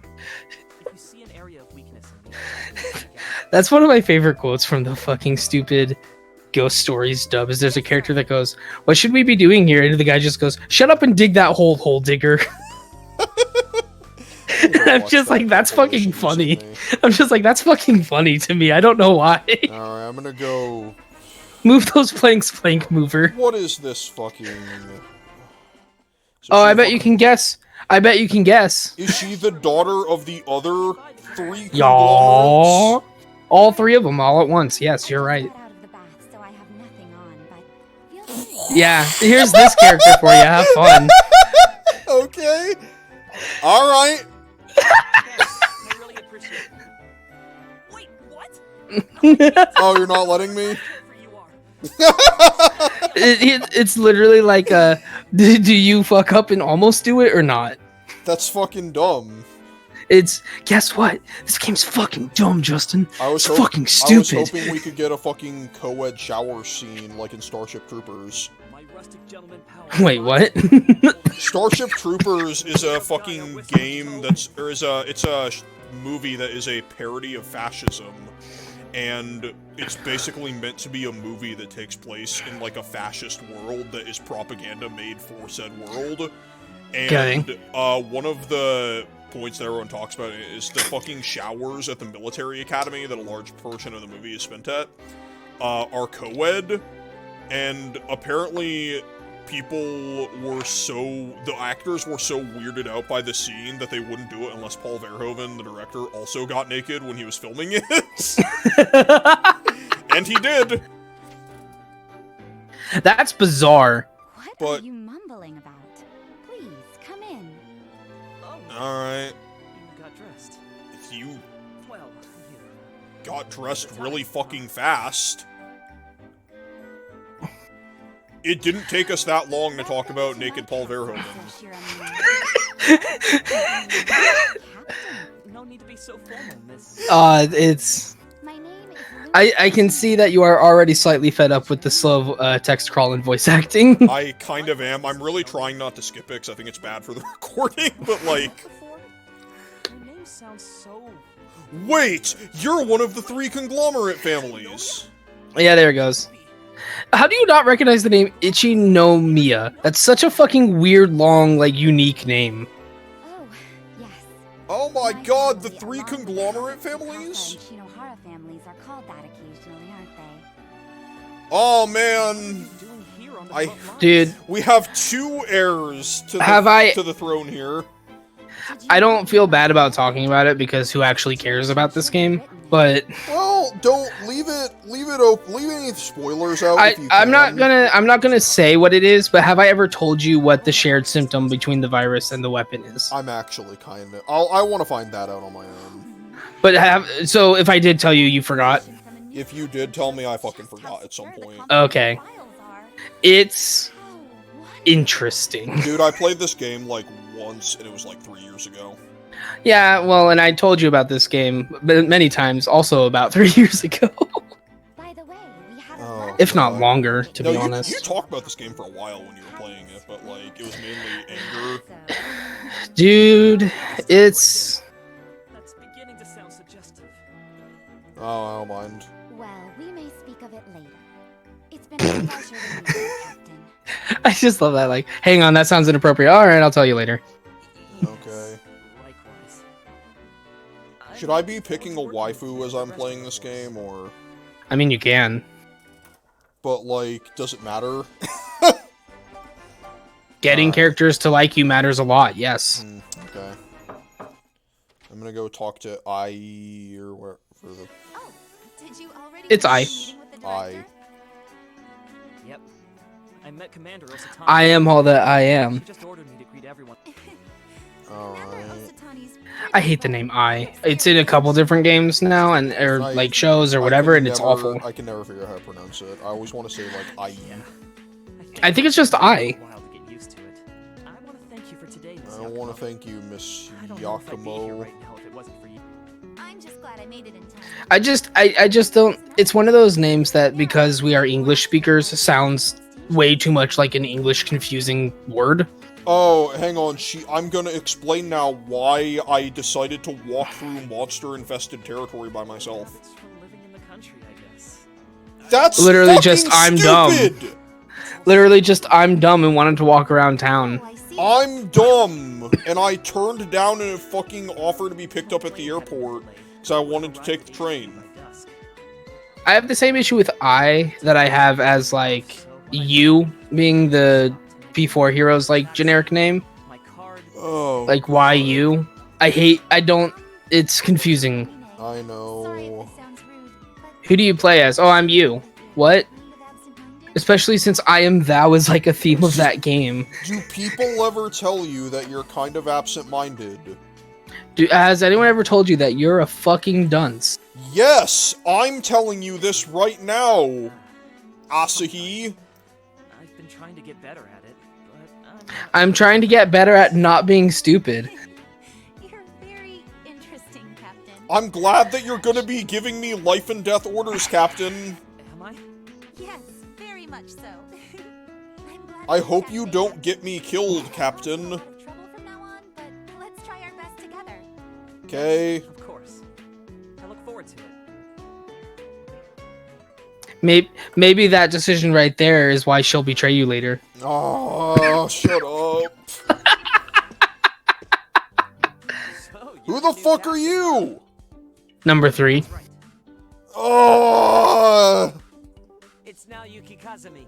If you see an area of weakness in me, please speak out.
That's one of my favorite quotes from the fucking stupid Ghost Stories dub, is there's a character that goes, "What should we be doing here?" And the guy just goes, "Shut up and dig that hole digger." I'm just like, that's fucking funny. I'm just like, that's fucking funny to me. I don't know why.
Alright, I'm gonna go...
Move those planks, plank mover.
What is this fucking... So
Oh,
she
I bet you
fucking-
can guess. I bet you can guess.
Is she the daughter of the other 3
Y'all.
conglomerates?
All 3 of them all at once. Yes, you're right.
Got out of the bath, so I have nothing on, but feel free.
Yeah, here's this character for you. Have fun.
Okay. Alright.
I really appreciate it. Wait, what?
Oh, you're not letting me?
Whoever you are.
It's literally like, do you fuck up and almost do it or not?
That's fucking dumb.
It's, guess what? This game's fucking dumb, Justin.
I was
It's
hop-
fucking
I was
stupid.
hoping we could get a fucking co-ed shower scene like in Starship Troopers.
My rustic gentleman power.
Wait, what?
Starship Troopers is a fucking game that's, or is a, it's a movie that is a parody of fascism, and it's basically meant to be a movie that takes place in like a fascist world that is propaganda made for said world. And one of the points that everyone talks about is the fucking showers at the military academy that a large portion of the movie is spent at are co-ed, and apparently the actors were so weirded out by the scene that they wouldn't do it unless Paul Verhoeven, the director, also got naked when he was filming it. And he did.
That's bizarre.
What
But-
are you mumbling about? Please, come in.
Oh,
Alright,
you got dressed.
you
Well, you.
got dressed really fucking fast. It didn't take us that long to talk about naked Paul Verhoeven.
No need to be so formal, miss.
It's...
My name is
I can see that you are already slightly fed up with the slow text crawl and voice acting.
I kind of am. I'm really trying not to skip it because I think it's bad for the recording, but like...
Before, your name sounds so.
Wait! You're one of the 3 conglomerate families!
Yeah, there it goes. How do you not recognize the name Ichinomiya? That's such a fucking weird, long, like, unique name.
Oh, yes.
Oh my god, the 3 conglomerate families?
Shinohara families are called that occasionally, aren't they?
Oh
What are
man,
you doing here on the
I-
front lines?
Dude,
we have 2 heirs to the throne here.
I don't feel bad about talking about it because who actually cares about this game? But
Well, don't leave any spoilers out if you
I'm
can.
not gonna say what it is. But have I ever told you what the shared symptom between the virus and the weapon is?
I'm actually kind of... I want to find that out on my own.
But so if I did tell you, you forgot.
If you did tell me, I fucking forgot at some point.
Okay. It's interesting.
Dude, I played this game like once, and it was like 3 years ago.
Yeah, well, and I told you about this game many times, also about 3 years ago,
By the way, we had
Oh.
a
if not longer, to
No,
be
you
honest.
talked about this game for a while when you were playing it, but but like it was mainly anger.
Dude, it's
That's beginning to sound suggestive.
Oh, I don't mind.
Well, we may speak of it later. It's been a pleasure to meet you, Captain.
I just love that. Like, hang on, that sounds inappropriate. All right, I'll tell you later.
Okay.
Likewise.
Should I be picking a waifu as I'm playing this game, or...
I mean, you can.
But, like, does it matter?
Getting characters to like you matters a lot. Yes.
Okay. I'm gonna go talk to I, or where, for the...
Oh, did you already
It's
have a
I.
meeting with the
I.
director?
Yep. I met Commander Osatani.
I am all that I am.
She just ordered me to greet everyone.
Alright.
I hate the name I. It's in a couple different games now, and or like shows or whatever, and it's awful.
I can never figure out how to pronounce it. I always want to say, like, I.
I think it's just I.
A while to get used to it. I want to thank you for today, Miss
I want to
Yakumo.
thank you, Miss
I don't know if I'd be here
Yakumo.
right now if it wasn't for you.
I'm just glad I made it in time.
I just don't. It's one of those names that because we are English speakers sounds way too much like an English confusing word.
Oh, hang on. I'm gonna explain now why I decided to walk through monster-infested territory by myself.
It's from living in the country, I guess.
That's
Literally
fucking
just, I'm dumb.
stupid!
Literally, just I'm dumb and wanted to walk around town.
Oh, I see.
I'm dumb, and I turned down a fucking offer to be picked up at the airport because I wanted to take the train.
I have the same issue with I that I have as like you being the P4 heroes like generic name.
My card.
Oh,
Like why you? It's confusing.
I
Sorry if
know.
this sounds rude, but
Who do you play as? Oh, I'm you. What?
leave of absent-minded?
Especially since I am thou is like a theme of that game.
Do people ever tell you that you're kind of absent-minded?
Has anyone ever told you that you're a fucking dunce?
Yes, I'm telling you this right now, Asahi.
I've been trying to get better at it, but
I'm trying to get better at not being stupid.
You're very interesting, Captain.
I'm glad that you're gonna be giving me life and death orders, Captain.
am I?
Yes, very much so. I'm glad
I
we
hope
got
you
there.
don't get me killed, Captain.
We'll have trouble from now on, but let's try our best together.
Okay.
Of course. I look forward to it.
Maybe that decision right there is why she'll betray you later.
Oh, shut up.
So,
Who the fuck are you?
Number 3.
Right.
Oh.
It's now Yuki Kazami.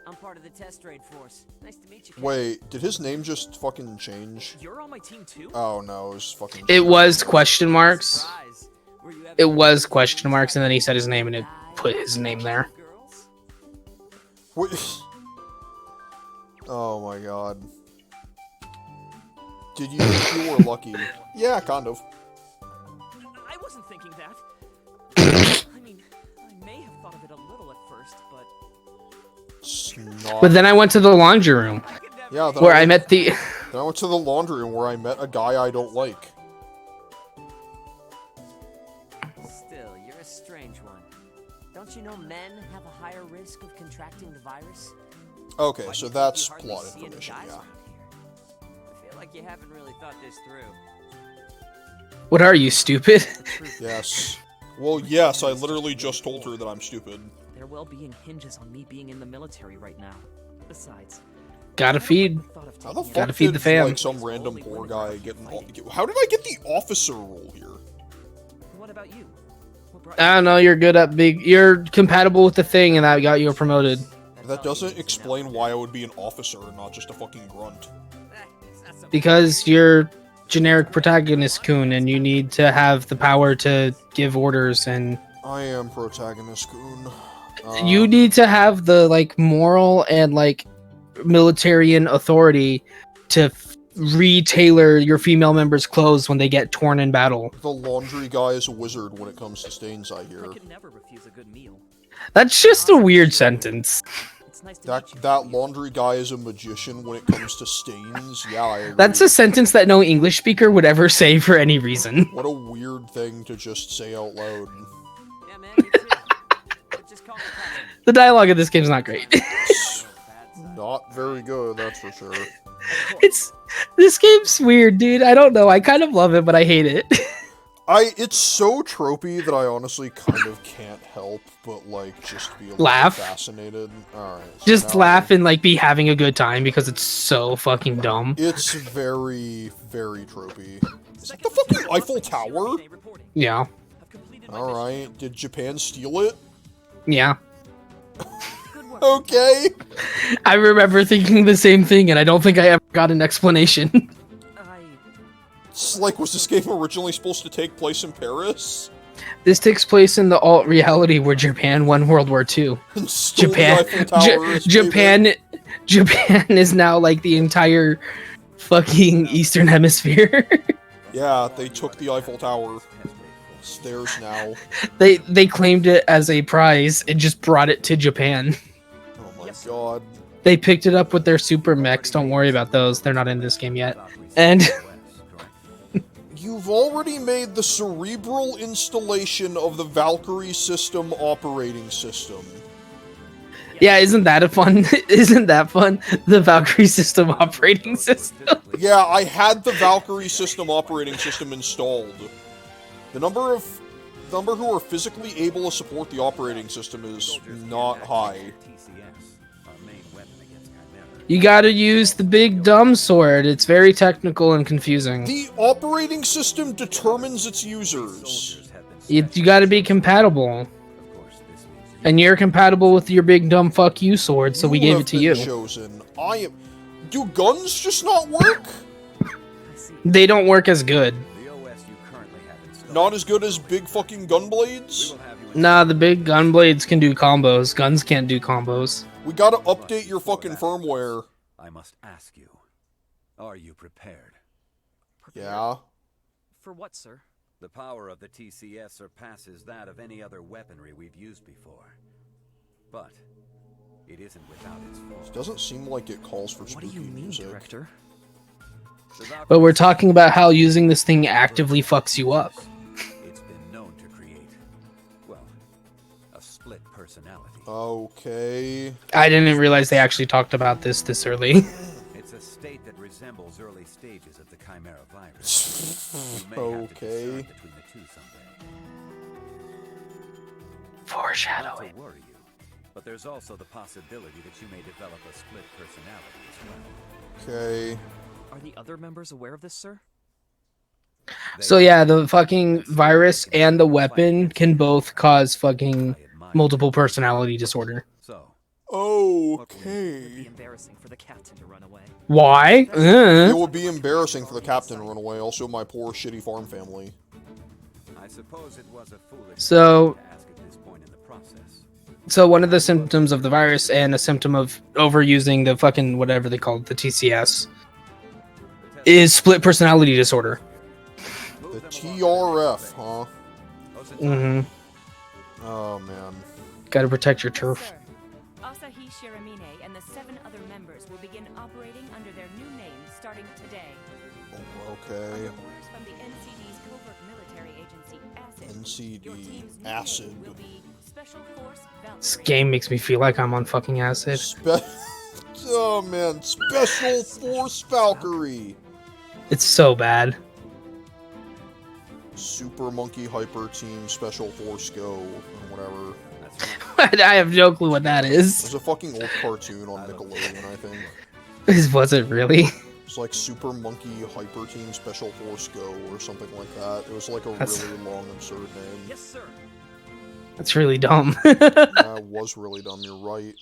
I'm part of the test raid force. Nice to meet you.
Wait, did his name just fucking change?
You're on my team too?
Oh no, it was fucking.
It was question marks.
Surprise. Were you ever
It was question marks, and then he said his name, and it put his name there.
girls?
Wait. Oh my god. Did you think you were lucky? Yeah, kind of.
I wasn't thinking that. I mean, I may have thought of it a little at first, but
It's not.
But then I went to the laundry room
I could never
Yeah, then
where I met the.
Then I went to the laundry room where I met a guy I don't like.
Still, you're a strange one. Don't you know men have a higher risk of contracting the virus?
Okay,
Why do
so
you think
that's
you hardly
plot
see any
information,
guys
yeah.
around here? I feel like you haven't really thought this through.
What are you, stupid?
the truth
Yes. Well, yes, I literally just told her that I'm stupid.
their well-being hinges on me being in the military right now. Besides,
Gotta feed.
How the
Gotta
fuck
feed
did,
the fam.
like, some random poor guy get an... How did I get the officer role here?
What about you? What brought
I don't know. You're good at big. You're compatible with the thing, and that got you promoted.
That doesn't explain why I would be an officer and not just a fucking grunt.
It's not so
Because you're generic protagonist coon, and you need to have the power to give orders, and
I am protagonist goon.
you need to have the like moral and like militarian authority to retailor your female members' clothes when they get torn in battle.
The laundry guy is a wizard when it comes to stains, I hear.
I could never refuse a good meal.
That's just a weird sentence.
It's nice to
That
meet you.
that laundry guy is a magician when it comes to stains. Yeah, I agree.
That's a sentence that no English speaker would ever say for any reason.
What a weird thing to just say out loud.
Yeah, man, you too. But just call me cousin.
The dialogue of this game is not great.
Bad side.
not very good, that's for sure.
This game's weird, dude. I don't know. I kind of love it, but I hate it.
It's so tropey that I honestly kind of can't help but, like, just be a little
Laugh.
fascinated. Alright. So
Just
now
laugh and like be having a good time because it's so fucking dumb.
It's very, very tropey. Is that the fucking Eiffel Tower?
Yeah.
Alright. Did Japan steal it?
Yeah.
Okay.
I remember thinking the same thing, and I don't think I ever got an explanation.
It's like, was this game originally supposed to take place in Paris?
This takes place in the alt reality where Japan won World War II.
And stole the Eiffel Tower,
Japan is now like the entire fucking Eastern Hemisphere.
Yeah, they took the Eiffel Tower. It's theirs now.
They claimed it as a prize and just brought it to Japan.
Oh my god.
They picked it up with their super mechs. Don't worry about those. They're not in this game yet. And
You've already made the cerebral installation of the Valkyrie system operating system.
yeah, isn't that fun? The Valkyrie system operating system.
Yeah, I had the Valkyrie system operating system installed. The number who are physically able to support the operating system is not high.
You gotta use the big dumb sword. It's very technical and confusing.
The operating system determines its users.
You gotta be compatible. And you're compatible with your big dumb fuck you sword, so we gave it to you.
Chosen. Do guns just not work?
They don't work as good.
Not as good as big fucking gun blades?
Nah, the big gun blades can do combos. Guns can't do combos.
We gotta update your fucking firmware.
I must ask you, are you prepared?
Yeah.
For what, sir?
The power of the TCS surpasses that of any other weaponry we've used before. But it isn't without its faults.
It doesn't seem like it calls for
What do
spooky
you mean,
music.
Director?
But we're talking about how using this thing actively fucks you up.
It's been known to create, well, a split personality.
Okay.
I didn't realize they actually talked about this early.
It's a state that resembles early stages of the Chimera virus. You may have to
Okay.
decide between the two someday. Not
Foreshadowing.
to worry you, but there's also the possibility that you may develop a split personality as well.
Okay.
Are the other members aware of this, sir?
So yeah, the fucking virus and the weapon can both cause fucking multiple personality disorder.
So,
It would be
Okay.
embarrassing for the captain to run away.
Why?
It would be embarrassing for the captain to run away, also my poor shitty farm family.
I suppose it was a foolish
So-
thing to ask at this point in the process.
So one of the symptoms of the virus and a symptom of overusing the fucking whatever they call it, the TCS, is split personality disorder.
The TRF, huh?
Mm-hmm.
Oh man.
Gotta protect your turf.
Sir, Asahi Shiramine and the 7 other members will begin operating under their new names starting today.
Okay.
Under orders from the NCD's covert military agency, ACID. Your
NCD.
team's new
Acid.
name will be Special Force Valkyrie.
This game makes me feel like I'm on fucking acid.
Oh man. Special Force Valkyrie.
It's so bad.
Super Monkey Hyper Team Special Force Go, or whatever.
That's right.
I have no clue what that is.
There's a fucking old cartoon on Nickelodeon, I think.
Was it really?
It's like Super Monkey Hyper Team Special Force Go, or something like that. It was like a
That's-
really long, absurd name.
Yes, sir.
That's really dumb.
That was really dumb, you're right.